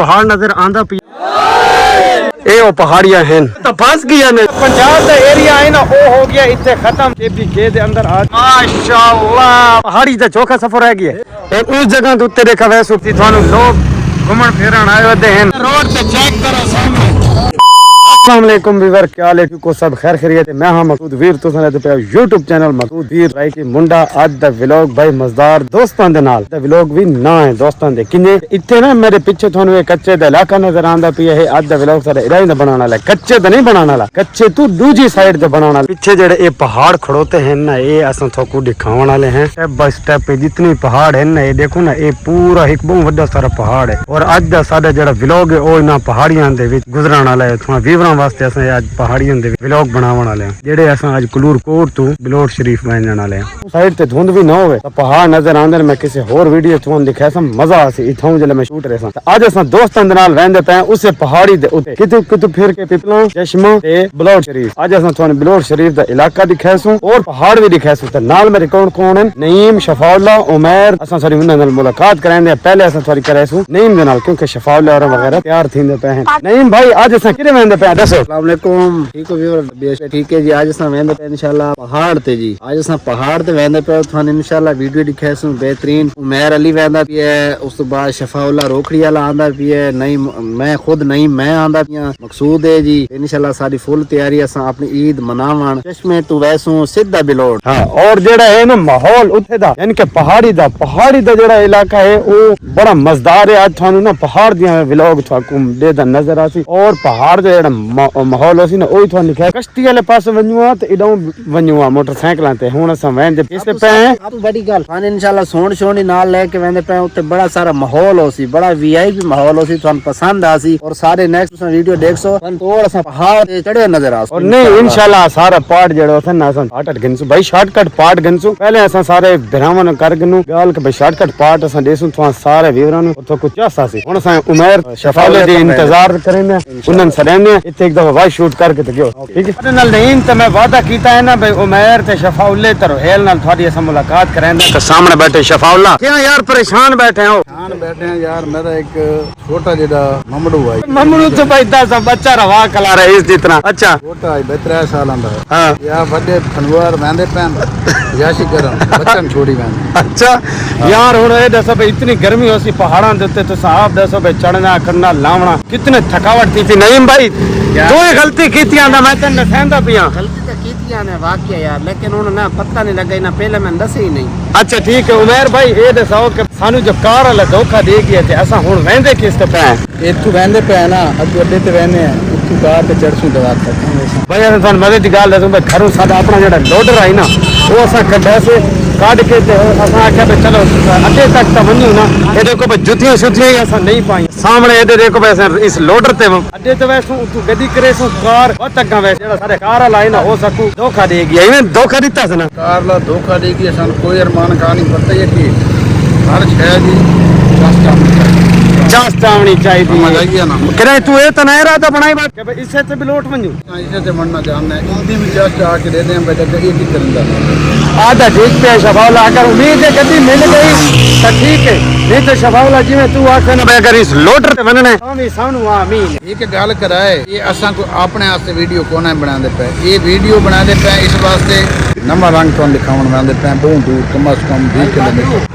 पहाड़ नजर आंदा पी ए पहाड़ियां हैं तो फंस गया ने पंजाब का एरिया है ना वो हो गया इतने खत्म के दे अंदर आज माशाअल्लाह पहाड़ी का चौखा सफर रह गया उस जगह तो उत्ते देखा वैसे थानू लोग घूमन फिरन आए होते हैं रोड पे चेक करो सामने। अस्सलाम वालेकुम वीवर क्या हाल है को सब खैर खैरियत है। मैं हां मकसूद वीर तो सुने पे YouTube चैनल मकसूद वीर राय की मुंडा आज दा व्लॉग भाई मजेदार दोस्तां दे नाल दा व्लॉग भी ना है दोस्तां दे किने इत्थे ना मेरे पीछे थानू एक कच्चे दा इलाका नजर आंदा पिया है। आज दा व्लॉग सारा इराई दा बनाने वाला कच्चे दा नहीं बनाने वाला कच्चे तू दूसरी साइड दे बनाने वाला पीछे जेड़े ए पहाड़ खड़ोते हैं ना ये असां थोकू दिखावन वाले हैं स्टेप बाय स्टेप पे जितनी पहाड़ है ना ये देखो ना ये पूरा एक बहुत बड़ा सारा पहाड़ है और आज दा साडा जेड़ा व्लॉग है ओ इना पहाड़ियां दे विच गुजरन वाला है। थोड़ा वीवरां वास्ते असां आज पहाड़ियां दे व्लॉग बनावन वाले हैं जेड़े असां आज कलूरकोट तो बिलोट शरीफ वहन जाने वाले हैं। साइड ते धुंध भी ना होवे तो पहाड़ नजर आंदे मैं किसी होर वीडियो थोन दिखाया सा मजा आसी इथों जले मैं शूट रहा सा। आज असां दोस्तां दे नाल रहंदे पे उसे पहाड़ी दे उते कितु कितु फिर के पिपला चश्मा ते बिलोट शरीफ आज असां थोन बिलोट शरीफ दा इलाका दिखासू और पहाड़ भी दिखासू। ते नाल मेरे कौन है नईम शफाउल्ला उमैर असां सारी उन्हां नाल मुलाकात करांदे पहले असां थोड़ी करासू नईम दे नाल क्योंकि शफाउल्ला और वगैरह तैयार थींदे पे हैं। नईम भाई आज असां किरे वेंदे पे दसो। अस्सलाम वालेकुम ठीक हो व्यूअर ठीक है जी। आज असां वेंदे पे इंशाल्लाह पहाड़ ते जी आज असां पहाड़ ते वेंदे पे थान इंशाल्लाह वीडियो दिखासू बेहतरीन। उमैर अली वेंदा पी है उस तो बाद शफाउल्ला रोखड़ी वाला आंदा पी है नईम मैं खुद नईम मैं आंदा पिया मकसूद है जी इंशाल्लाह सारी फुल तैयारी असां अपनी ईद मनावन चश्मे तू वैसू सीधा बिलोट। हां और जेड़ा है ना माहौल उथे दा यानी कि पहाड़ी दा जेड़ा इलाका है वो बड़ा मजेदार है। आज थानू ना पहाड़ दियां व्लॉग थाकू दे दा नजर आसी और पहाड़ दे जेड़ा माहौल होसी ना ओही थानू दिखाया। कश्ती वाले पास वन्नुआ ते इडों वन्नुआ मोटरसाइकिलां ते हुन असां वेंदे इससे पे आप बड़ी गल थाने इंशाल्लाह सोण शोणी नाल लेके वेंदे पे उत्ते बड़ा सारा माहौल होसी बड़ा वीआईपी माहौल होसी थानू पसंद आसी और सारे नेक्स्ट तुसां वीडियो देखसो और असां पहाड़ ते चढ़े नजर आसो और नहीं इंशाल्लाह सारा पार्ट जेड़ा होता ना असां शॉर्टकट गिनसु भाई शॉर्टकट पार्ट गिनसु पहले असां सारे भरावन कर गिनू गाल के भाई शॉर्टकट पार्ट असां देसु तो सारे वीवरां नु तो कुछ आसासी हुन असां उमैर शफाउल्ला दे इंतजार करेंगे उन्हन सरेने इत्थे एक दफा वाई शूट करके ते गयो ठीक है। अदे नाल नहीं ते मैं वादा कीता है ना भाई उमैर ते शफाउल्ले ते रोहेल नाल थोड़ी असां मुलाकात करेंगे। तो सामने बैठे शफाउल्ला क्या यार परेशान बैठे हो बैठे हैं यार मेरा एक छोटा जेड़ा ममड़ू है ममड़ू तो भाई 10 बच्चा रवा कला रहे इस जितना अच्छा छोटा है 13 साल दा हां या बड़े फनवार वेंदे पैन याशी करन बच्चन छोड़ी वेंदे अच्छा यार हुन ए दसो भाई इतनी गर्मी होसी पहाड़ां दे उत्ते तो साहब दसो भाई चढ़ना करना लावना कितने थकावट थी नईम भाई दो ही गलती कीतियां दा मैं तन्ने सहंदा पिया गलती तो कीतियां ने वाकया यार लेकिन उन्होंने ना पता नहीं लगा ना पहले मैं दसी ही नहीं। अच्छा ठीक है उमैर भाई ए दसो कि सानू जो कार वाला धोखा दे गया थे असा हुन वेंदे किस ते पे इत्थु वेंदे पे ना अगे अड्डे ते वेंदे हैं इत्थु कार ते चढ़सू दवा सकते भाई असां मजे दी गल दसो भाई घरों साडा अपना जेड़ा लोडर आई ना वो असां कड्डा से काट के ते असां आख्या भाई चलो अड्डे तक तो वन्यू ना ए देखो भाई जुतियां शुतियां असां नहीं पाई सामने ए देखो भाई असां इस लोडर ते अड्डे ते वैसू तू गड्डी करे सो कार बहुत तक वैसे जेड़ा सारे कार वाला आई ना वो सकू धोखा दे गया इवें धोखा दिता स ना कार ला धोखा दे गया सन कोई अरमान कहानी पता है कि हर शय दी जांच आनी चाहिए मजा ना करे तू ए तो नहीं रहा बनाई बात के भाई इससे ते बिलोट वन्यू इसे ते बनना चाहना है इंदी भी जांच आके दे दें बेटा ये की करंदा आधा ठीक पे शफाउल्ला अगर उम्मीद है गड्डी मिल गई तो ठीक है नहीं तो शफाउल्ला जिवें तू आखे ना भाई अगर इस लोडर ते बनना है सानू आमीन एक गल कराए ये असा को अपने वास्ते वीडियो कोना बनांदे पे ये वीडियो बनांदे पे इस वास्ते नवा रंग तो दिखावन बनांदे पे बहुत दूर कम से कम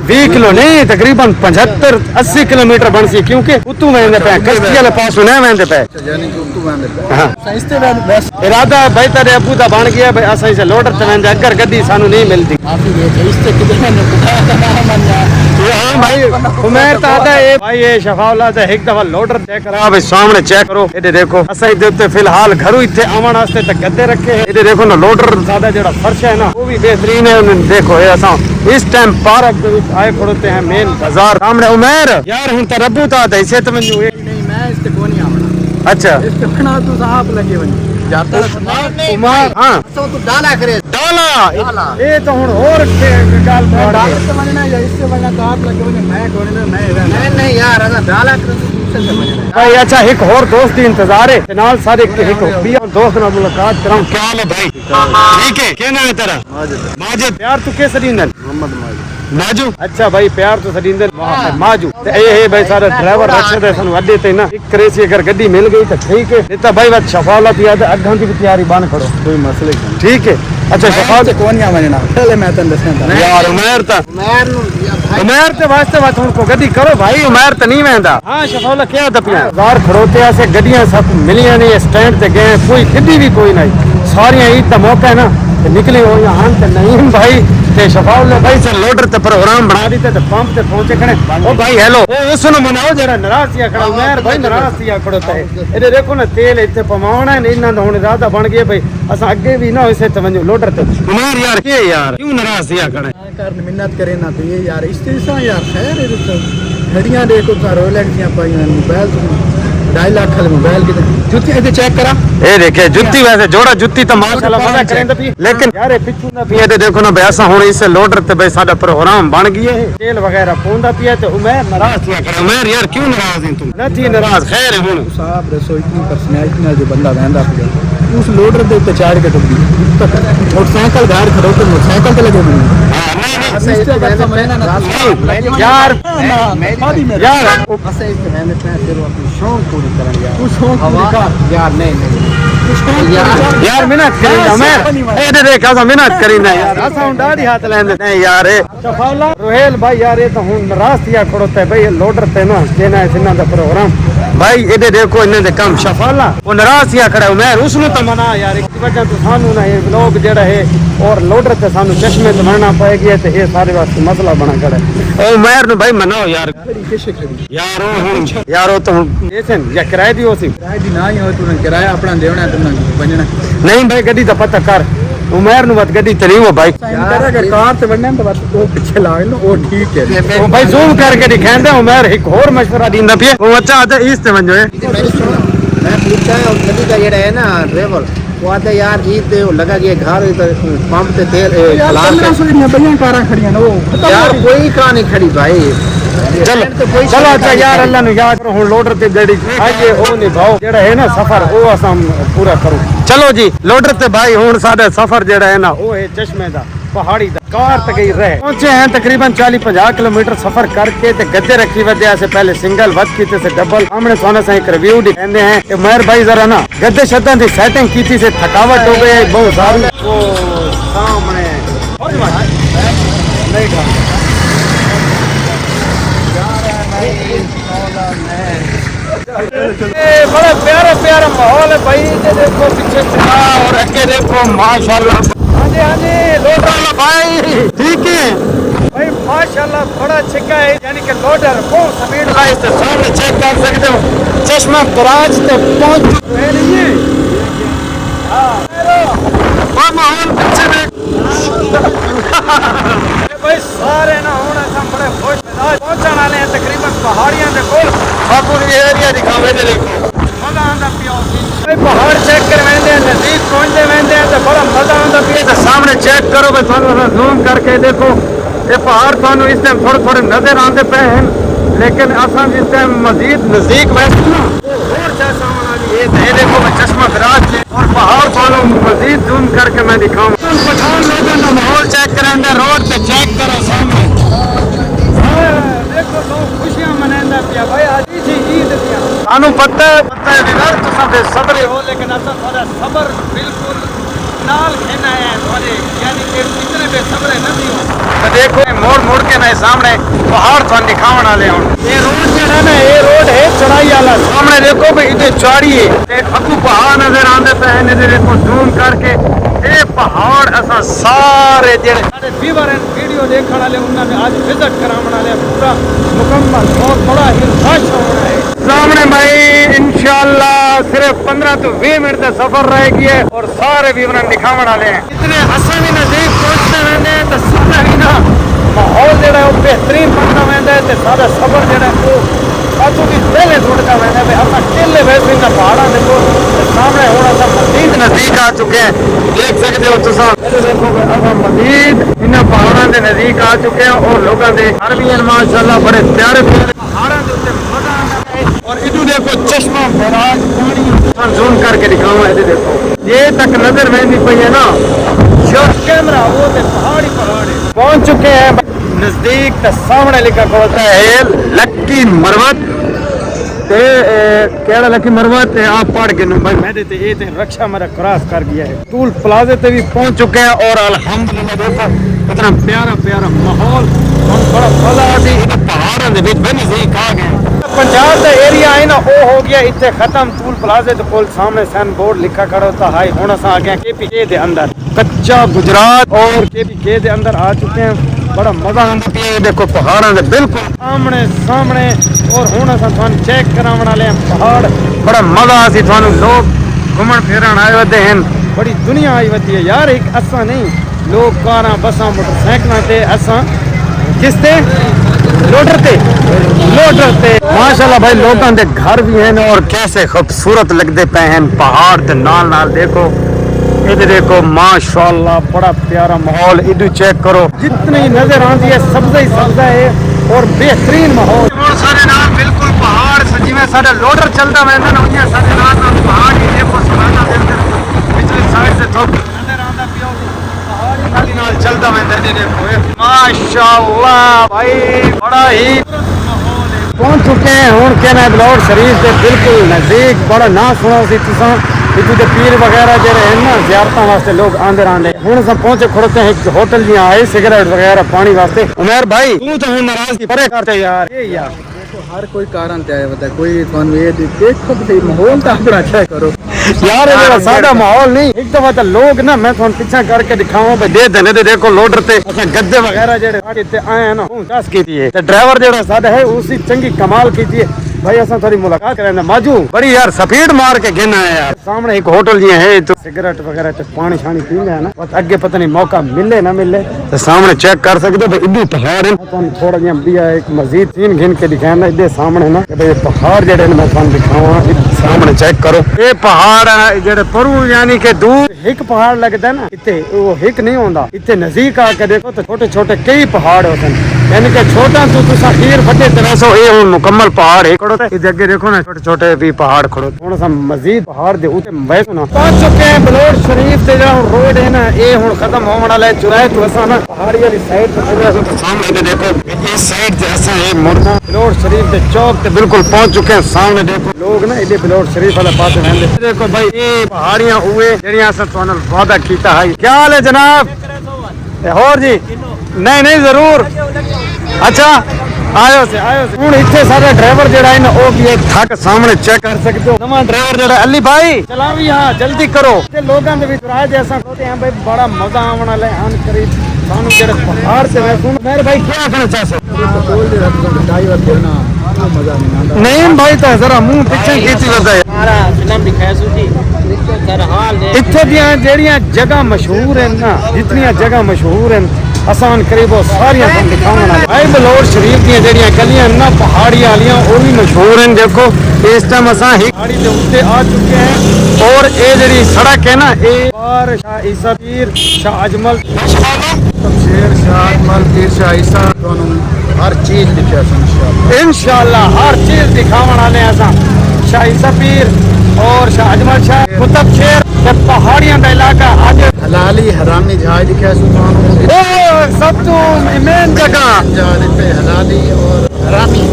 20 किलो नहीं तकरीबन 75-80 किलोमीटर बन सी क्योंकि उतू वेंदे पे कश्ती वाले पास ना वेंदे पे यानी कि उतू वेंदे पे हां सस्ते बस इरादा भाई तेरे अब्बू दा बन गया भाई असा इसे लोडर ते वेंदे अगर गड्डी सानू नहीं मिलती काफी रेट है इससे कितने ने हां भाई उमैर ता आता है भाई ये शफाउल्ला ते एक दफा लोडर चेक करा भाई सामने चेक करो ये देखो असा इधर ते फिलहाल घरों इथे आवन वास्ते ते गद्दे रखे हैं ये देखो ना लोडर ज्यादा जेड़ा फर्श है ना वो भी बेहतरीन है देखो ये असा इस टाइम पार्क दे विच आए खड़ोते हैं मेन बाजार सामने उमैर यार हुन ते रब्बू ता दे से ते मन्नू नहीं मैं इससे कोनी आवना अच्छा इसके बना तू साहब लगे बनी जाता उमर हां तो तू डाला करे डाला ये तो हुन और गाल डाला से बनना या इससे बनना तो आप लगे बनी मैं कोनी ना मैं नहीं यार अगर डाला करे तो से बनना भाई अच्छा एक और दोस्त दी इंतजार है नाल सारे एक भी और दोस्त नाल मुलाकात कराऊं क्या हाल है भाई ठीक है क्या नाम है तेरा माजिद यार तू कैसे रींदन मोहम्मद माजू अच्छा भाई प्यार तो सडींदे माजू ते ए भाई सारा ड्राइवर रखे ते सन अड्डे ते ना एक करे सी अगर गड्डी मिल गई तो ठीक है नहीं तो भाई बात शफाला पिया ते अड्डा की तैयारी बन खड़ो कोई मसले नहीं ठीक है अच्छा शफाल कौन या वजना पहले मैं तन दसना यार उमर ते वास्ते बात उनको गड्डी करो भाई उमर ते नहीं वेंदा हां शफाला क्या दपिया बाहर खड़ोते ऐसे गड्डियां सब मिलियां नहीं स्टैंड ते गए कोई गड्डी भी कोई नहीं सारियां ईद का मौका है ना निकले हो यहाँ ते नहीं भाई ते शफाउल ने भाई से लोडर ते प्रोग्राम बना दी ते पंप ते पहुंचे खड़े ओ भाई हेलो ओ उसनु मनाओ जरा नाराज सिया खड़ा उमर भाई नाराज सिया खड़ो ते एदे देखो ना तेल इथे पवावना है इना दा हुन रादा बन गए भाई असा आगे भी ना इसे तवंजो लोडर ते उमर यार के यार क्यों नाराज सिया खड़े कर मिन्नत करे ना ते यार इस्तीसा यार खैर है तो घड़ियां देखो सारो लैंडियां पाईयां मोबाइल 2.5 लाख वाले मोबाइल की जुत्ती ऐसे चेक करा ए देखे जुत्ती वैसे जोड़ा जुत्ती तो माशाल्लाह मजा करें तो लेकिन यार पिछू ना पिया ते देखो ना बैसा हुन इसे लोडर ते भाई साडा प्रोग्राम बन गई है तेल वगैरह पोंदा पिया ते उमर नाराज थिया करे उमर यार क्यों नाराज है तुम ना थी नाराज खैर है हुन साहब दसो इतनी पर्सनैलिटी ना जो बंदा रहंदा पिया उस लोडर दे ऊपर चढ़ के टुक मोटरसाइकिल गाड़ खड़ो तो मोटरसाइकिल ते लगे हां नहीं यार यार ऐसे इस मैंने तेरे अपनी शौक पूरी करन यार तू शौक पूरी कर यार नहीं यार मेहनत करी उमर ए दे का मेहनत करी ना यार असा डाडी हाथ लेंदे नहीं यार शफाला रोहेल भाई यार ये तो हुन नाराज थिया खड़ोते भाई लोडर ते ना देना है सिना दा प्रोग्राम भाई एदे देखो इन्ने दे काम शफाला वो नाराज थिया खड़ा उमर उसनु तो मना यार एक वजह तो सानू ना ये लोग जेड़ा है और लोडर ते सानू चश्मे ते बनना पाएगी ते ये सारे वास्ते मसला बना खड़ा ओ उमर ने भाई मनाओ यार यार हुन यार तो ऐसन या किराए दी होसी किराए दी ना ही हो तूने किराया अपना देवना तुमने बनना नहीं भाई गड्डी दा पता कर उमर नु बात गड्डी तरी हो भाई यार अगर कार से बनने तो बात वो पीछे लाग लो वो ठीक है वो भाई जूम करके दिखांदे उमर एक और मशवरा दींदा पिए वो अच्छा आता इस ते वंजो है मैं पूछता है और गड्डी का जेड़ा है ना ड्राइवर वो आता यार ईद लगा के घर पंप ते तेल खलास 1500 में बढ़िया कारां खड़ियां नो यार कोई कार नहीं खड़ी भाई चलो अच्छा यार अल्लाह नु याद करो हुन लोडर ते गड्डी आइए ओ निभाओ जेड़ा है ना सफर ओ असा पूरा करो चलो जी लोडर ते भाई हुन साडा सफर जेड़ा है ना ओ है चश्मे दा पहाड़ी दा कार तक गई रहे पहुंचे हैं तकरीबन 40-50 किलोमीटर सफर करके ते गद्दे रखी वजह से पहले सिंगल वध कीते से डबल हमने सोना से एक रिव्यू दिखांदे हैं कि मेहर भाई जरा ना गद्दे शद्दे दी सेटिंग कीती से थकावट हो गई बहुत सारी ओ सामने नहीं था बड़ा प्यारा प्यारा माहौल है भाई ये देखो पीछे चला और आगे देखो माशाल्लाह हाँ जी लोडर भाई ठीक है भाई माशाल्लाह बड़ा छिका है यानी कि लोडर बहुत स्पीड का इस सामने चेक कर सकते हो चश्मा कराच ते पहुंच चुके हैं हां माहौल पीछे भाई सारे ना होना सब बड़े खुश मिजाज पहुंचने वाले हैं तकरीबन पहाड़ियां दे कोल आपको ये एरिया दिखावे दे देखो मजा आंदा पियो भाई पहाड़ चेक कर वेंदे नजदीक पहुंचते वेंदे तो बड़ा मजा आंदा पियो तो सामने चेक करो भाई थोड़ा जूम करके देखो ये पहाड़ थानू इस टाइम थोड़े थोड़े नजर आंदे पे हैं लेकिन असा इस टाइम मजीद नजदीक वैसे ना और जैसा ये देखो मैं चश्मा दराज है और पहाड़ थानू मजीद जूम करके मैं दिखाऊं पठान लोगों का माहौल चेक करेंगे रोड पे चेक करो सामने देखो लोग खुशियां मनांदा पिया भाई आज ही ईद पिया सानू पता है विवर तो सब सब्र हो लेकिन असा थोड़ा सब्र बिल्कुल नाल खेना है थोड़े यानी कि इतने बेसब्र नहीं हो तो देखो मोड़ मोड़ के ना सामने पहाड़ थान दिखावन वाले हुन ये रोड जेड़ा ना ये रोड है चढ़ाई वाला सामने देखो भाई इधर चढ़ी है अगू पहाड़ नजर आंदे पे हैं देखो जूम करके ये पहाड़ असा सारे जेड़े सारे व्यूअर एंड वीडियो देखने वाले उन्होंने आज विजिट कराने वाले पूरा मुकम्मल और बड़ा ही रश होना है सामने भाई इंशाल्लाह सिर्फ 15 तो 20 मिनट का सफर रहेगी है और सारे व्यूअर दिखाने वाले हैं इतने असा भी नजदीक पहुंचते रहने तो सारा ही ना माहौल जेड़ा है बेहतरीन बनता रहता है तो सारा सफर जेड़ा है वो साचो की पहले जुड़ता रहता है अपना केले वैसे इन पहाड़ा देखो सामने होना सब मजीद नजदीक आ चुके हैं देख सकते हो तुम देखो अब मजीद इन पहाड़ों के नजदीक आ चुके हैं और लोगों के घर भी हैं माशाल्लाह बड़े प्यारे प्यारे पहाड़ों के उत्ते मजा आता है और इधर देखो चश्मा बराज पानी जूम करके दिखाऊंगा इधर देखो ये तक नजर में नहीं पई है ना शॉट कैमरा वो तो पहाड़ी पहाड़ है पहुंच चुके हैं नजदीक ते सामने लिखा होता है लक्की मरवत ते केड़ा लकी मरवत ते आप पढ़ के नु भाई मेरे ते ये ते रक्षा मेरा क्रॉस कर गया है। टूल प्लाजे ते भी पहुंच चुके हैं और अल्हम्दुलिल्लाह देखो कितना प्यारा प्यारा माहौल और बड़ा मजा आती है। पहाड़ों दे विच बनी सही कहा गया पंजाब दा एरिया है ना वो हो गया इत्थे खत्म। टूल प्लाजे दे कोल सामने साइन बोर्ड लिखा खड़ा होता है। हुण असां आ गए केपीके दे अंदर कच्चा गुजरात और केपीके दे अंदर आ चुके हैं। बड़ा मजा आंदा पिया है। देखो पहाड़ों दे बिल्कुल सामने सामने और हुण असां तुहानू चेक करावण वाले हैं पहाड़। बड़ा मजा आसी तुहानू लोग घूमण फिरन आए होते हैं। बड़ी दुनिया आई होती है यार। एक असा नहीं लोग कारां बसां मोटरसाइकिलां ते असां किस ते लोडर ते माशाल्लाह भाई लोगों के घर भी हैं और कैसे खूबसूरत लगते पे हैं पहाड़ के नाल नाल। देखो इधर देखो माशाल्लाह बड़ा प्यारा माहौल। इधर चेक करो जितनी नजर आती है सब्जा ही सब्जा है और बेहतरीन माहौल। सारे नाल बिल्कुल पहाड़ जिवें साडा लोडर चलता वैंदा ना उइयां साडे नाल पहाड़ ही देखो समाना दे पिछली साइड से थोक नजर आंदा पियो पहाड़ ही नाली नाल चलता वैंदा। देखो माशाल्लाह भाई बड़ा ही पहुंच चुके हैं। हुण कहना बिलौर शरीफ के बिल्कुल नजदीक। बड़ा ना सुना सी तुसां इतने के पीर वगैरह जो है ना ज़ियारतां वास्ते लोग आंदे रहंदे। हुण असां पहुंचे खड़ोते हैं एक होटल जी आए सिगरेट वगैरह पानी वास्ते। उमर भाई तू तो हुण नाराज की परे करते यार। ये यार हर कोई कारण ते आया होता है। कोई थानू ये देखो भाई माहौल तो अपना अच्छा करो यार। ये मेरा सादा माहौल नहीं। एक दफा तो लोग ना मैं थोड़ा पीछा करके दिखाऊं भाई दे देने दे। देखो लोडर ते असां गद्दे वगैरह जेड़े इत्थे आए हैं ना दस कीती है ते ड्राइवर जेड़ा सादा है उसी चंगी कमाल कीती है भाई। असां थोड़ी मुलाकात करें माजू बड़ी यार स्पीड मार के गिना है यार। सामने एक होटल जी है तो सिगरेट वगैरह ते पानी शानी पींदे है ना बस अगे पता नहीं मौका मिले ना मिले तो सामने चेक कर सकते हो। इधर पहाड़ है थोड़ा जिहा भी एक मजीद सीन गिन के दिखाया ना इधर सामने ना भाई पहाड़ जेड़े मैं तुहानू दिखावा सामने चेक करो। ये पहाड़ जेड़े परू यानी कि दूर एक पहाड़ लगता है ना इतने वो एक नहीं होता। इतने नजदीक आके देखो तो छोटे छोटे कई पहाड़ होते हैं यानी कि छोटा तो तुसा खीर फटे तरह सो ये मुकम्मल पहाड़ है खड़ो इधर अगे देखो ना छोटे छोटे भी पहाड़ खड़ो। थोड़ा सा मजीद पहाड़ दे ऊते वैसे ना पहुंच चुके हैं बलोर शरीफ से। जो रोड है ना ये हुण खत्म होने वाला है चुराए तो असा ना पहाड़ी वाली साइड पे सामने देखो इस साइड से असा ये मुड़ना बलोर शरीफ के चौक पे बिल्कुल पहुंच चुके हैं। सामने देखो लोग ना इधर बलोर शरीफ वाले पास रहंदे। देखो भाई ये पहाड़ियां हुए जेड़ियां असा तुहानू वादा कीता है। क्या हाल है जनाब और जी? नहीं नहीं जरूर अच्छा आयो से हुण इत्थे सारा ड्राइवर जेड़ा है ना वो भी एक थक सामने चेक कर सकते हो। नवा ड्राइवर जेड़ा अली भाई चलावी हां जल्दी करो ते लोगां दे विच राज ऐसा होते हैं भाई बड़ा मजा आवन वाला है। अन करीब सानू जेड़े पहाड़ से मैं सुन मेरे भाई क्या कहना चाहते पेट्रोल दे रख ड्राइवर देना मजा नहीं आंदा। नहीं भाई तो जरा मुंह पीछे खींची बताए सारा फिल्म दिखाया सुधी सर हाल है इत्थे दियां जेड़ियां जगह मशहूर हैं ना जितनियां जगह मशहूर हैं आसान करीब वो सारियां तुम दिखाऊंगा ना। भाई बलोर शरीफ दी जेड़ियां गलियां ना पहाड़ी वालियां वो भी मशहूर हैं। देखो इस टाइम असां ही पहाड़ी दे उत्ते आ चुके हैं और ये जेड़ी सड़क है ना ये बार शाह ईसा पीर शाह अजमल शेर शाह अजमल पीर शाह ईसा थानू हर चीज दिखा इंशाल्लाह हर चीज दिखावन वाले असां शाह ईसा पीर और शाह अजमल शाह कुतुब शेर ते पहाड़ियां का इलाका आज हलाली हरामी जहाज दिखा थानू ओ सब तो मेन जगह जहाज पे हलाली और हरामी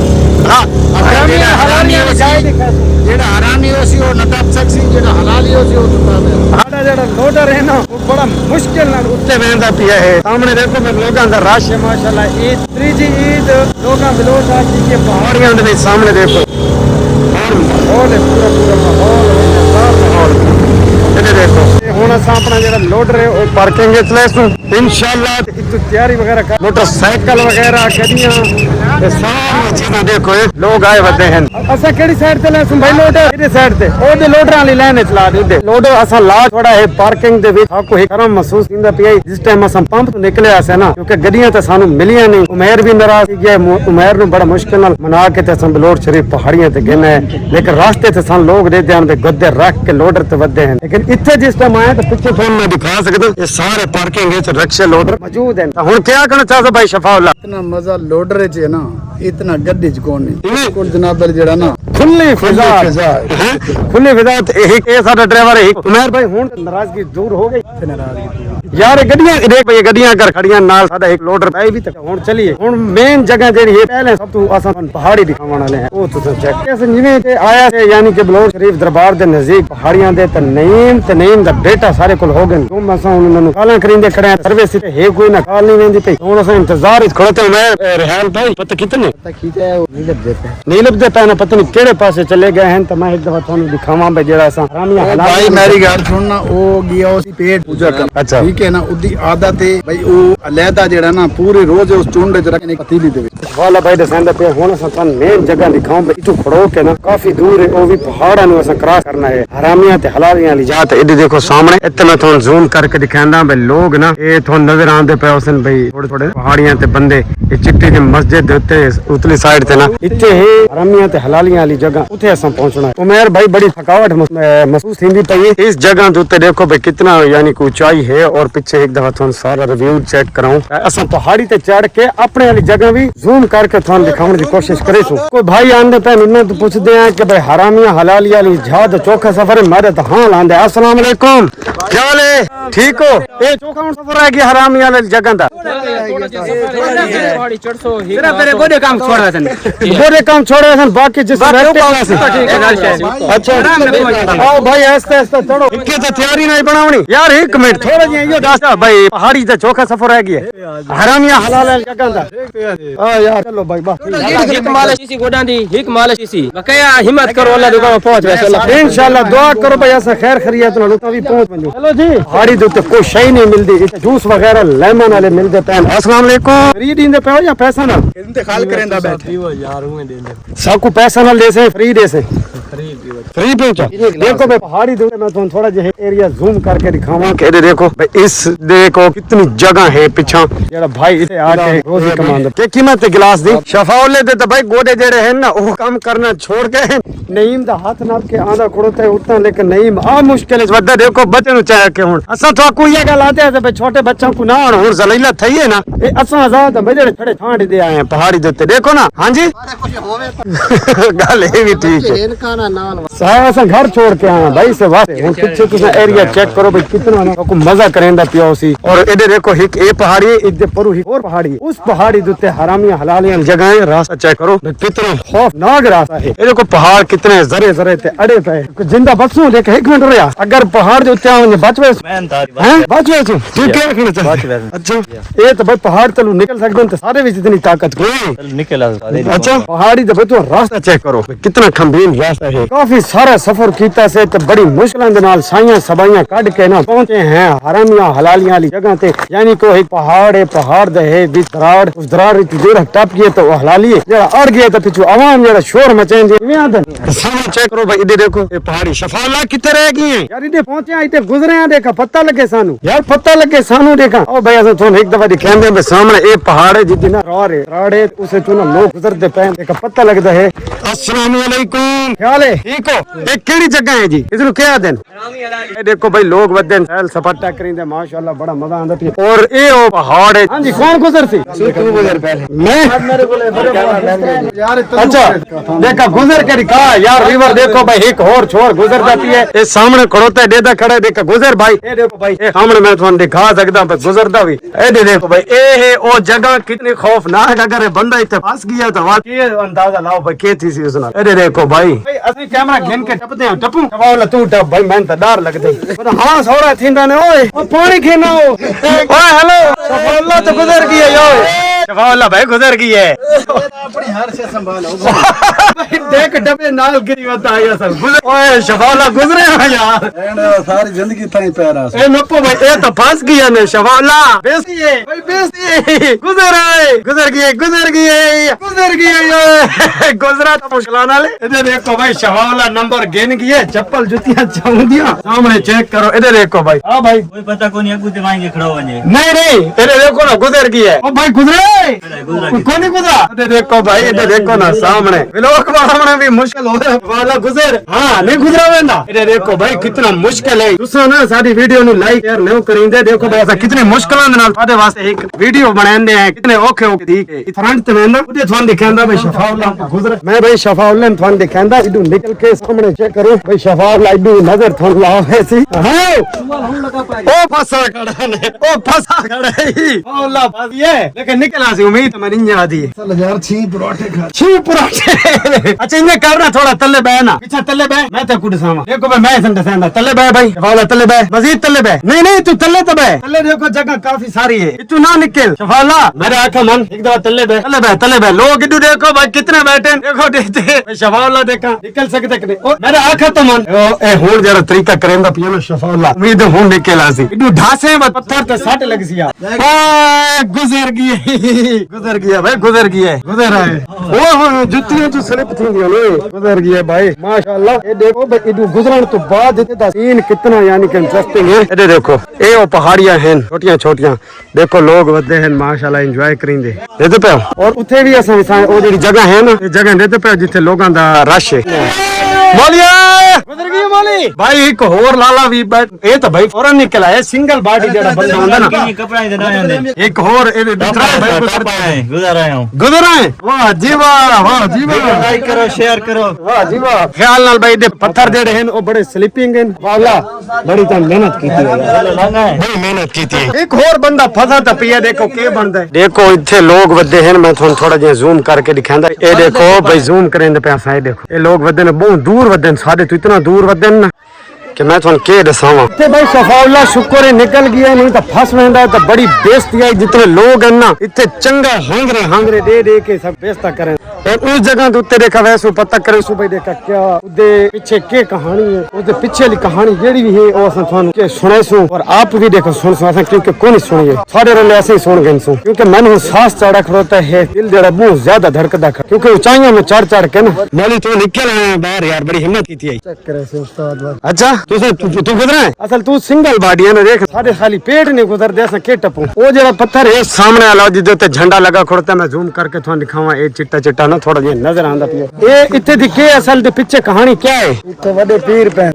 हां हरामी हरामी जहाज दिखा जेड़ा हरामी हो सी वो न टप सकसी जेड़ा हलाली हो सी वो टपा दे। साडा जेड़ा लोडर है ना वो बड़ा मुश्किल नाल उत्ते वेंदा पिया है। सामने देखो मैं लोगां दा रश है माशाल्लाह। ईद त्रीजी ईद लोगां बिलोर शाह के पहाड़ियां दे सामने देखो और माहौल है पूरा पूरा माहौल इधर देखो हुण असां अपना जेड़ा लोडर है वो पार्किंग विच लेसू इंशाल्लाह इतनी तैयारी वगैरह कर मोटरसाइकिल वगैरह गड्डियां ते सारी चीज़ां देखो लोग आए वदे हैं। असां केड़ी साइड ते लेसू भाई लोडर किहड़ी साइड ते ओदे लोडरां वाली लाइन चला दे लोडर असां ला थोड़ा है पार्किंग दे विच आपको एक करम महसूस इंदा पिया जिस टाइम असां पंप तो निकले आसे ना क्योंकि गड्डियां ते सानू मिलियां नहीं। उमेर भी नाराज हो गया उमेर नु बड़ा मुश्किल नाल मना के ते असां बलोर शरीफ पहाड़ियां ते गए हैं लेकिन रास्ते ते सान लोग दे आंदे गद्दे रख के लोडर ते वदे हैं। लेकिन इत्थे जिस टाइम आए तो पिछले फोन में दिखा सकते ये सारे पार्किंग है रिक्शे लोडर मौजूद हैं हुन क्या करना चाहते भाई शफाउल्लाह इतना मजा लोडर च है ना इतना गड्डी च कोई नहीं कोई जनाब जेड़ा ना खुली फिजा खुली फिजा एक ये साडा ड्राइवर है उमर भाई हुन नाराजगी दूर हो गई यार गड्डियां देख भाई गड्डियां कर खड़ियां नाल साडा एक लोडर भाई भी तक हुन चलिए हुन मेन जगह जेड़ी है पहले सब तो आसान पहाड़ी दिखावन वाले हैं वो तो चेक कैसे जिवें ते आया से यानी कि बलोच शरीफ दरबार दे नजदीक पहाड़ियां दे तनीम दा बेटा सारे कोल हो गए तुम असा उन्होंने काला करिंदे खड़े हैं सर्विस ते है कोई ना काल नहीं वेंदी पे हुन असा इंतजार इस खड़े मैं रेहान भाई पता कितने पता खींचा है वो नहीं लभदे पे ना पता नहीं केड़े पासे चले गए हैं तो मैं एक दफा थानू दिखावां भाई जेड़ा असा हरामियां हलाल भाई मेरी गल सुनना ओ गया उसी पेट पूजा कर अच्छा ठीक है ना उदी आदत है भाई ओ अलहदा जेड़ा ना पूरे रोज उस चुंड च रखने पतीली दे वाला भाई दसंदा पे हुन असा तन मेन जगह दिखाऊं भाई इतू खड़ो के ना काफी दूर है ओ भी पहाड़ां नु असा क्रॉस करना है हरामियां ते हलालियां वाली जात इधर देखो सामने इतने मैं थानू जूम करके दिखांदा भाई लोग ना ये थानू नजर आंदे पे उसन भाई थोड़े थोड़े पहाड़ियां ते बंदे ये चिट्टी दी मस्जिद दे उत्ते उतली साइड ते ना इत्थे है हरामियां ते हलालियां वाली जगह उथे असा पहुंचना है उमर भाई बड़ी थकावट महसूस थींदी पई है इस जगह दे उत्ते देखो भाई कितना यानी कि ऊंचाई है और पीछे एक दफा थानू सारा रिव्यू चेक कराऊं असा पहाड़ी ते चढ़ के अपने वाली जगह भी जूम करके थानू दिखाने की कोशिश करे सु कोई भाई आंदे पे इन्हें तो पूछदे हैं कि भाई हरामियां हलालियां वाली जहाज चौखा सफर है मारे तो हां लांदे अस्सलाम वालेकुम क्या हाल है ठीक हो ये चौखा सफर है कि हरामियां वाली जगह दा पहाड़ी 400 तेरा मेरे गोदे काम छोड़े सन बाकी जिस अच्छा आओ भाई ऐसे ऐसे चढ़ो इक्के तो तैयारी नहीं बनावनी यार एक मिनट थोड़ा जी यो दस भाई पहाड़ी ते चौखा सफर है कि हरामियां हलाल वाली जगह दा हां यार चलो भाई बस हिक माल सीसी गोडां दी हिक माल सीसी बकाया हिम्मत करो अल्लाह दुआ पहुंच वैसे इंशाल्लाह दुआ करो भाई ऐसा खैर खैरियत नाल उता भी पहुंच वंजो चलो जी पहाड़ी दे उत्ते कोई शय नहीं मिलदी इते जूस वगैरह लेमन वाले मिलदे पैन अस्सलाम वालेकुम फ्री दींदे पे या पैसा ना इंतकाल करेंदा बैठे यार हुए देंदे सब को पैसा ना ले से फ्री दे से फ्री पहुंचा देखो भाई पहाड़ी दे मैं तुम थोड़ा जे एरिया जूम करके दिखावां के देखो भाई इस देखो कितनी जगह है पीछा जेड़ा भाई इथे आके रोजी कमांदा के कीमत गिलास दी शफाउल्ले दे तो भाई गोडे जेड़े हैं ना वो काम करना छोड़ गए नईम दा हाथ नाप के आंदा खड़ोता है उतना लेकिन नईम आ मुश्किल है वदा देखो बच्चे नु चाह के हुन असा तो कोई ये गल आते है भाई छोटे बच्चों को ना हुन जलीला थई है ना ए असा आजाद है जेड़े खड़े ठांड दे आए हैं पहाड़ी दे उत्ते देखो ना हां जी गल ये भी ठीक है इनका ना नाल सारा सा घर छोड़ के आया भाई से वास्ते हुन पीछे तुसा एरिया चेक करो भाई कितना ना को मजा करेंदा पियो सी और इधर देखो एक ए पहाड़ी एक दे परू ही और पहाड़ी उस पहाड़ी दे उत्ते हरामियां हलालियां जगह है रास्ता चेक करो भाई कितना खौफनाक रास्ता है ये देखो पहाड़ कितने जरे जरे ते अड़े पे जिंदा बसू देख एक मिनट रुया अगर पहाड़ दे उत्ते आवे बचवे हैं बचवे तू तू क्या कहना चाहता अच्छा ये तो भाई पहाड़ तलू निकल सकदे ते सारे विच इतनी ताकत कोई निकल अच्छा पहाड़ी दे तो रास्ता चेक करो कितना खंभीर रास्ता है काफी सारा सफर कीता से ते बड़ी मुश्किलां दे नाल साइयां सबाइयां काट के ना पहुंचे हैं हरामियां हलालियां वाली जगह ते यानी को एक पहाड़ है पहाड़ दे है बीच दराड़ उस दराड़ की दूर टप गए तो हलाली जेड़ा अड़ गया तो पिछु आवाम जेड़ा शोर मचाएंगे में आदन सामने चेक करो भाई इधर देखो ये पहाड़ी शफाउल्लाह कितने रह गई है यार इधर पहुंचे इधर गुजरे हैं देखा पता लगे सानू यार पता लगे सानू देखा ओ भाई ऐसा थोन एक दफा दिखांदे में सामने ए पहाड़ है जितना राड़ है उसे चुना लोग गुजरते पे देखा पता लगदा है अस्सलाम वालेकुम क्या हाल है ठीक हो ये केड़ी जगह है जी इसनु क्या दिन ये देखो भाई लोग वदन सैल सपाटा करिंदे माशाल्लाह बड़ा मजा आंदा पी और ए ओ पहाड़ है हां जी कौन गुजर सी तू गुजर पहले मैं मेरे कोले यार अच्छा देखा गुजर के दिखा यार रिवर देखो भाई एक और छोर गुजर जाती है ये सामने खड़ोता है डेदा खड़ा है देखा गुजर भाई ये देखो भाई ये सामने मैं तुम दिखा सकदा पर गुजरदा भी ए देखो भाई ए है ओ जगह कितनी खौफनाक अगर बंदा इथे फंस गया तो वाकई अंदाजा लाओ भाई के थी सी उसना ए देखो भाई असली कैमरा घेन के टपदे हैं टपू टपावला तू टप भाई मैं तो डर लगदे पर हां सोड़ा थींदा ने ओए ओ पानी खेना ओ ओए हेलो शफाउल्लाह तो गुजर गई है ओए शफाउल्लाह भाई गुजर गई है अपनी हर से संभालो देख डबे नाल गिरी होता है असल गुजर ओए शफाउल्लाह गुजरे हैं यार सारी जिंदगी थाई पैरा ए नप्पो भाई ए तो फंस गया ने शफाउल्लाह बेसी है भाई बेसी है गुजर गई गुजरा तो मुश्किलाना ले इधर देखो भाई शफाउल्लाह नंबर गिन गए चप्पल जुतियां चाउंदियां सामने चेक करो इधर देखो भाई हां भाई कोई पता को नहीं अगू दिमाग खड़ा हो जाए नहीं इधर देखो ना गुजर गई है ओ भाई गुजरे कौन गुजरा? अरे देखो भाई, इधर देखो ना सामने लोग सामने भी मुश्किल हो रहा वाला गुजर। हाँ नहीं गुजरा वेंदा। इधर देखो भाई कितना मुश्किल है। तुसा ना सारी वीडियो नु लाइक शेयर नहीं करेंगे। देखो भाई ऐसा कितनी मुश्किलों दे नाल साडे वास्ते एक वीडियो बनांदे हैं। कितने औखे हो ठीक है। फ्रंट ते वेंदा उदे थान दिखांदा भाई शफाउल्लाह गुजर। मैं भाई शफाउल्लाह ने थान दिखांदा इदू निकल के सामने चेक करो भाई शफाउल्लाह इदू नजर थान लाओ ऐसी। हां ओ फसा खड़ा ने, ओ फसा खड़ा है अल्लाह फस ये, लेकिन निकला सी उम्मीद मैं नहीं आती है। चल यार छी पराठे खा। छी पराठे। अच्छा इन्हें करना थोड़ा तल्ले बह ना, पीछे तल्ले बह, मैं तो कुछ सामा। देखो भाई मैं संडे संडा तल्ले बह भाई, शफाउल्लाह तल्ले बह, मजीद तल्ले बह। नहीं नहीं तू तल्ले तो बह, तल्ले देखो जगह काफी सारी है, तू ना निकल शफाउल्लाह मेरे आंखों मन एक दफा तल्ले बह, तल्ले बह, तल्ले बह। लोग इधर देखो भाई कितने बैठे, देखो देखते शफाउल्लाह देखा निकल सकते कि नहीं। ओ मेरे आंखों तो मन ए हुन जरा तरीका करेंदा पियो शफाउल्लाह, उम्मीद हुन निकल आसी इधर ढासे मत पत्थर ते सट लग सी यार। गुजर गई, गुजर गया भाई, गुजर गया, गुजर आए। ओ जुत्तियां जो स्लिप थी ने गुजर गया भाई माशाल्लाह। ये देखो भाई इधर गुजरन तो बाद इतना सीन कितना यानी कि इंटरेस्टिंग है। ये देखो ये वो पहाड़ियां हैं छोटियां छोटियां, देखो लोग वदे हैं माशाल्लाह एंजॉय करेंगे देते पे। और उथे भी असा वो जेडी जगह है ना, ये जगह देते पे जिथे लोगों दा रश है। मौलिया गुजर गई मौली भाई। एक होर लाला भी ये तो भाई फौरन निकल आया, सिंगल बॉडी जेड़ा बंदा होंदा ना, कपड़ा ही देना है। एक होर ए दूसरा भाई गुजर आए हूं, गुजर आए। वाह जी वाह, वाह जी वाह, लाइक करो शेयर करो। वाह जी वाह। ख्याल नाल भाई दे पत्थर जेड़े हैं वो बड़े स्लिपिंग हैं वाला, बड़ी तो मेहनत की थी, बड़ी मेहनत की थी। एक होर बंदा फसा तो पिया, देखो के बनदा है। देखो इथे लोग वदे हैं, मैं थोड़ा थोड़ा जिहा जूम करके दिखांदा। ए देखो भाई जूम करेंदे पे साइड, देखो ये लोग वदे ने बहुत दूर वदे, साडे तो इतना दूर वदे ना कि मैं थोड़ा के दसावा। भाई शफाउल्लाह शुक्र है निकल गया, नहीं तो फस वेंदा तो बड़ी बेइज्जती आई। जितने लोग हैं ना इतने चंगा हांगरे हांगरे दे दे के सब बेइज्जता करें। और उस जगह तो उत्ते देखा वैसे पता करे सु भाई देखा क्या उदे पीछे के कहानी है, उसके पीछे वाली कहानी जेड़ी भी है वो असन थानू के सुने सु, और आप भी देखो सुन सु असन, क्योंकि कोई नहीं सुनी है सारे रोले ऐसे ही सुन गए सु। क्योंकि मन सांस चढ़ा खड़ोता है, दिल जरा बहुत ज्यादा धड़कदा खड़ा, क्योंकि ऊंचाइयों में चढ़ चढ़ के ना मौली तो निकल आए बाहर यार, बड़ी हिम्मत की थी। अच्छा तू गुजरा है, असल तू सिंगल बॉडी है ना, देख सारे खाली पेट नहीं गुजर दे के टपू। वो जरा पत्थर है सामने वाला जिदे झंडा लगा खड़ोता, मैं जूम करके थोड़ा दिखावा। ये चिट्टा चिट्टा ना थोड़ा जिहा नजर आंदा पिया। ये इत्थे दी के असल दे पीछे कहानी क्या है? इत्थे बड़े पीर पे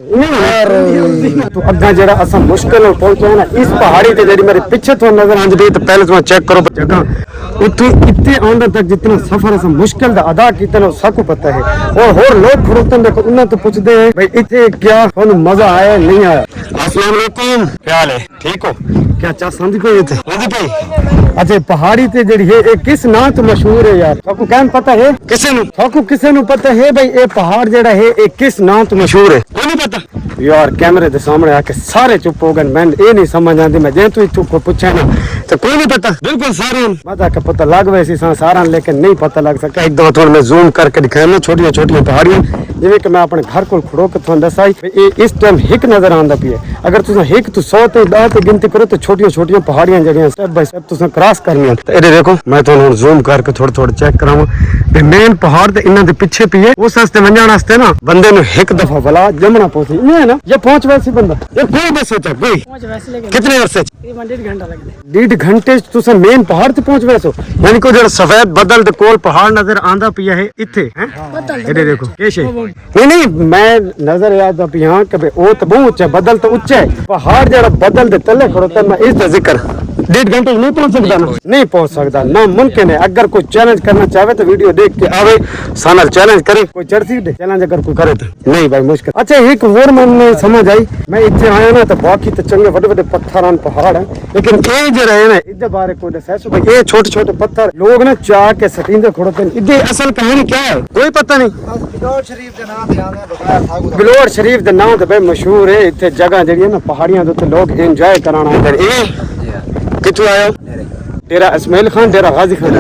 तो अग्गा जरा असा मुश्किल हो पहुंचे ना इस पहाड़ी ते जेडी मेरे पीछे तो नजर आंदी पई, तो पहले तुम चेक करो जगह उतू इतने आंदा तक जितना सफर असा मुश्किल दा अदा कीता ना सबको पता है। और लोग खड़ोते देखो उन्हें तो पूछते हैं भाई इत्थे क्या थानू मजा आया नहीं आया। अस्सलाम वालेकुम, क्या हाल है, ठीक हो? क्या चा समझ कोई थे अच्छा पहाड़ी ते जेडी है एक किस नाम तो मशहूर है यार, सबको कहन पता है? किसे नु सबको किसे नु पता है भाई ये पहाड़ जेड़ा है एक किस नाम तो मशहूर है? कोई नहीं पता यार। कैमरे के सामने आके सारे चुप हो गए, मैं ये नहीं समझ आती। मैं जे तू चुप को पूछा ना तो कोई नहीं पता, बिल्कुल सारे मजा का पता लग वैसी सारा, लेकिन नहीं पता लग सका। एक दो थोड़ा मैं जूम करके दिखाया ना छोटिया छोटिया पहाड़ियां, जिवें कि मैं अपने घर को खड़ो के थोड़ा दसाई इस टाइम हिक नजर आंदा पिए। अगर तुम हिक तो 100 ते 10 ते गिनती करो तो छोटिया छोटिया पहाड़ियां जड़ियां स्टेप बाय स्टेप तुम क्रॉस करनी। ये देखो मैं थोड़ा जूम करके थोड़ा थोड़ा चेक करावा। मेन पहाड़ ते इन्हां दे पिछे पिए उस रास्ते वंजण वास्ते ना बंदे नु एक दफा भला जमना पौसी नहीं है ना, ये पहुंच वैसी बंदा ये कोई बस सोचा कोई कितने अरसे तकरीबन 1.5 घंटा लगदा। 1.5 घंटे तुम मेन पहाड़ ते पहुंच वैसो, यानी को जो सफेद बदल दे कोल पहाड़ नजर आंदा पिया है इथे हैं। ये देखो केशे नहीं मैं नजर याद अब यहाँ के वो तो बहुत ऊंचा बदल तो ऊंचा है, पहाड़ जरा बदल दे तले खड़ोता मैं इसका जिक्र 1.5 घंटे नहीं पहुंच सकता ना, नहीं पहुंच सकता ना, मुमकिन है। अगर कोई चैलेंज करना चाहे तो वीडियो देख के आवे सानल चैलेंज करे, कोई चढ़ती चैलेंज अगर कोई करे तो नहीं भाई मुश्किल। अच्छा एक और मन में समझ आई, मैं इतने आया ना तो बाकी तो चंगे बड़े बड़े पत्थर पहाड़ है, लेकिन ये जो रहे ना इधर बारे को दसो भाई ये छोटे छोटे पत्थर लोग ना चाह के सटींदे खड़ोते, इधर असल कहानी क्या है कोई पता नहीं। बिलोड़ शरीफ के नाम तो भाई मशहूर है इतने जगह जी ना पहाड़ियां लोग एंजॉय कराना। कितु आयो डेरा इस्माइल खान, डेरा गाजी खान,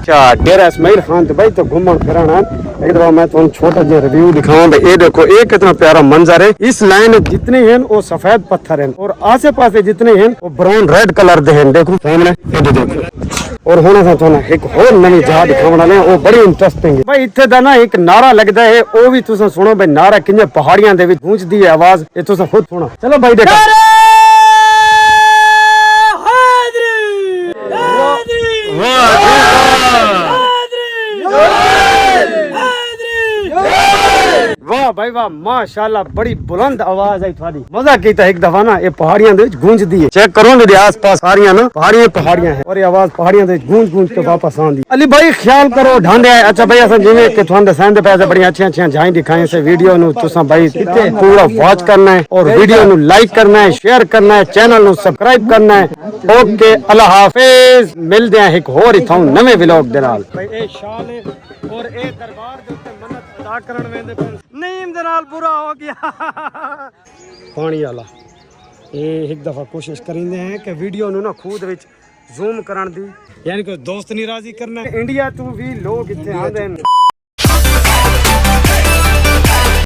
क्या डेरा इस्माइल खान तो भाई तो घूमन फिरना। एक दफा मैं तो छोटा जो रिव्यू दिखाऊं भाई ये देखो एक कितना प्यारा मंजर है। इस लाइन जितने हैं वो सफेद पत्थर हैं और आसे पासे जितने हैं वो ब्राउन रेड कलर दे हैं, देखो सामने देखो। और होना था एक और नवी जगह दिखाने वाले वो बड़ी इंटरेस्टिंग है भाई। इत्थे दा ना एक नारा लगता है वो भी तुम सुनो भाई, नारा किंजे पहाड़ियां दे विच गूंजदी है आवाज, ये तुम खुद सुनो। चलो भाई देखो वाह भाई वाह माशाल्लाह बड़ी बुलंद आवाज है थोड़ी मजा कीता एक दफा ना ये पहाड़ियां दे विच गूंजदी है चेक करो मेरे आस-पास सारियां ना पहाड़ियां है और ये आवाज पहाड़ियां दे गूंज गूंज के वापस आंदी अली भाई ख्याल करो ढांडे अच्छा भाई असन जिवें कि तुहां दे सामने पैसे बड़ी अच्छी झाई दिखाई से वीडियो नु तुसां भाई पूरा वॉच करना है और वीडियो नु लाइक करना है शेयर करना है चैनल नु सब्सक्राइब करना है ओके अल्लाह हाफिज मिलदे हैं एक होर इथों नवे व्लॉग दे नाल भाई ए शाल है और ए दरबार दे उत्ते मन्नत अदा करन वेंदे पे नीम दे नाल पूरा हो गया पानी वाला ये एक दफा कोशिश करिंदे हैं कि वीडियो नु ना खुद विच जूम करन दी यानी कि दोस्त नहीं राजी करना इंडिया तू भी लोग इत्थे आंदे हैं